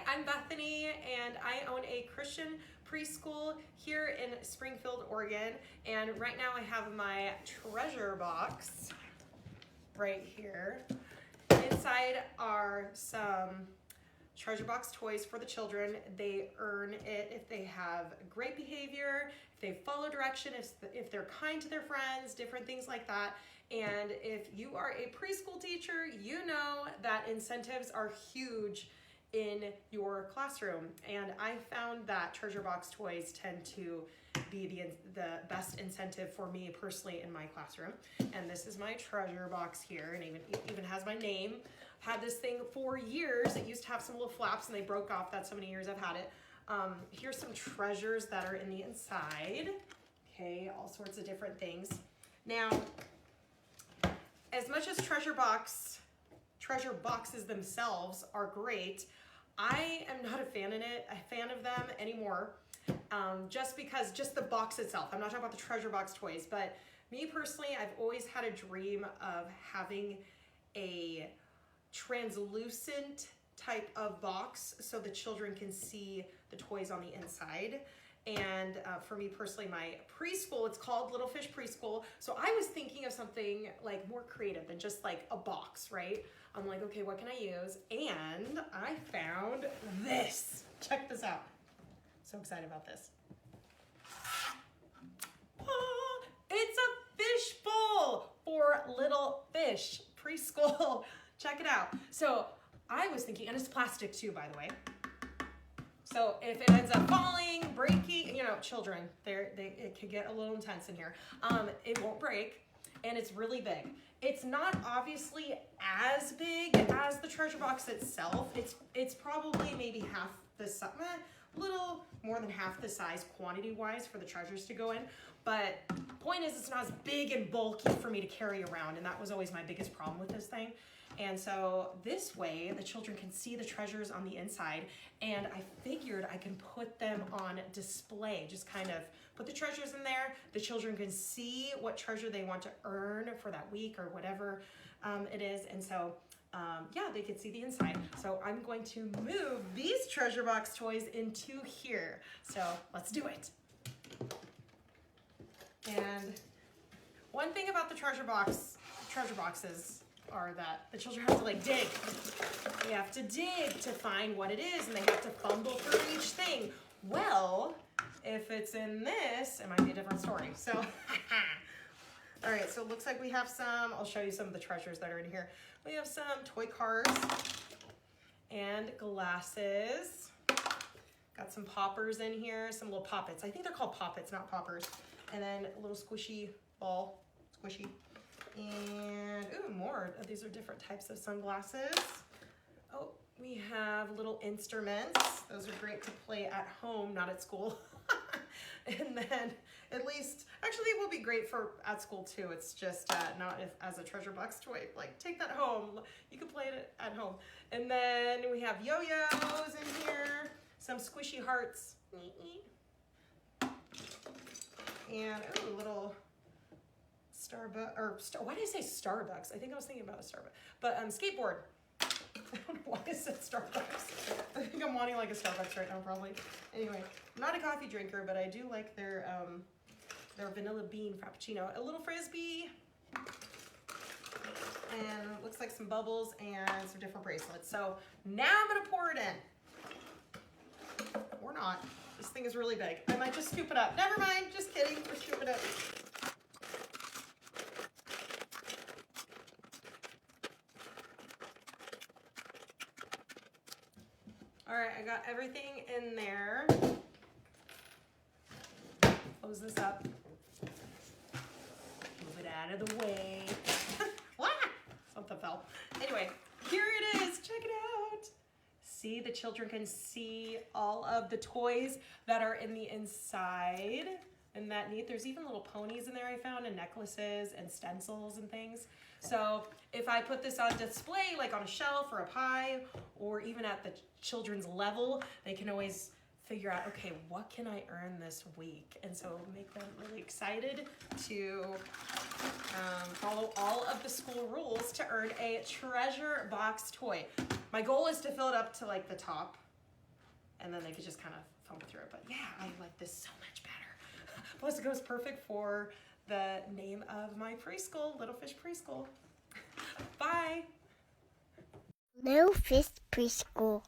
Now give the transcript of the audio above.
I'm Bethany, and I own a Christian preschool here in Springfield, Oregon. And right now I have my treasure box right here. Inside are some treasure box toys for the children. They earn it if they have great behavior, if they follow direction, if they're kind to their friends, different things like that. And if you are a preschool teacher, you know that incentives are huge in your classroom. And I found that treasure box toys tend to be the best incentive for me personally in my classroom. And this is my treasure box here, and even has my name. I've had this thing for years. It used to have some little flaps and they broke off. That's how many years I've had it. Here's some treasures that are in the inside. Okay, all sorts of different things. Now, as much as treasure boxes themselves are great, I am not a fan of them anymore. Just the box itself. I'm not talking about the treasure box toys, but me personally, I've always had a dream of having a translucent type of box so the children can see the toys on the inside. And for me personally, my preschool, it's called Little Fish Preschool. So I was thinking of something like more creative than just like a box, right? I'm like, okay, what can I use? And I found this. Check this out. So excited about this. It's a fish bowl for Little Fish Preschool. Check it out. So I was thinking, and it's plastic too, by the way. So if it ends up falling, breaking, you know, children, it could get a little intense in here. It won't break, and it's really big. It's not obviously as big as the treasure box itself. It's probably maybe half the size, a little more than half the size quantity-wise for the treasures to go in. But point is, it's not as big and bulky for me to carry around, and that was always my biggest problem with this thing. And so this way, the children can see the treasures on the inside, and I figured I can put them on display, just kind of put the treasures in there. The children can see what treasure they want to earn for that week or whatever it is. And so, yeah, they could see the inside. So I'm going to move these treasure box toys into here. So let's do it. And one thing about the treasure boxes are that the children have to like dig. They have to dig to find what it is, and they have to fumble through each thing. Well, if it's in this, it might be a different story. So, all right, so it looks like we have some, I'll show you some of the treasures that are in here. We have some toy cars and glasses. Got some poppers in here, some little poppets. I think they're called poppets, not poppers. And then a little squishy ball, squishy. And, ooh, more. These are different types of sunglasses. Oh, we have little instruments. Those are great to play at home, not at school. And then, at least, actually, it will be great for at school too. It's just not as a treasure box toy. Like, take that home. You can play it at home. And then we have yo-yos in here. Some squishy hearts. And, ooh, little why did I say Starbucks? I think I was thinking about a Starbucks. But skateboard. I don't know why I said Starbucks. I think I'm wanting like a Starbucks right now, probably. Anyway, I'm not a coffee drinker, but I do like their vanilla bean frappuccino. A little frisbee. And it looks like some bubbles and some different bracelets. So now I'm gonna pour it in. Or not. This thing is really big. I might just scoop it up. Never mind, just kidding. We're scooping it up. All right, I got everything in there. Close this up. Move it out of the way. Something fell. Anyway, here it is. Check it out. See, the children can see all of the toys that are in the inside. Isn't that neat? There's even little ponies in there I found, and necklaces and stencils and things. So if I put this on display, like on a shelf or a pie, or even at the children's level, they can always figure out, okay, what can I earn this week? And so make them really excited to follow all of the school rules to earn a treasure box toy. My goal is to fill it up to like the top and then they could just kind of foam through it. But yeah, I like this so much better. Plus it goes perfect for the name of my preschool, Little Fish Preschool. Bye. Little Fish Preschool.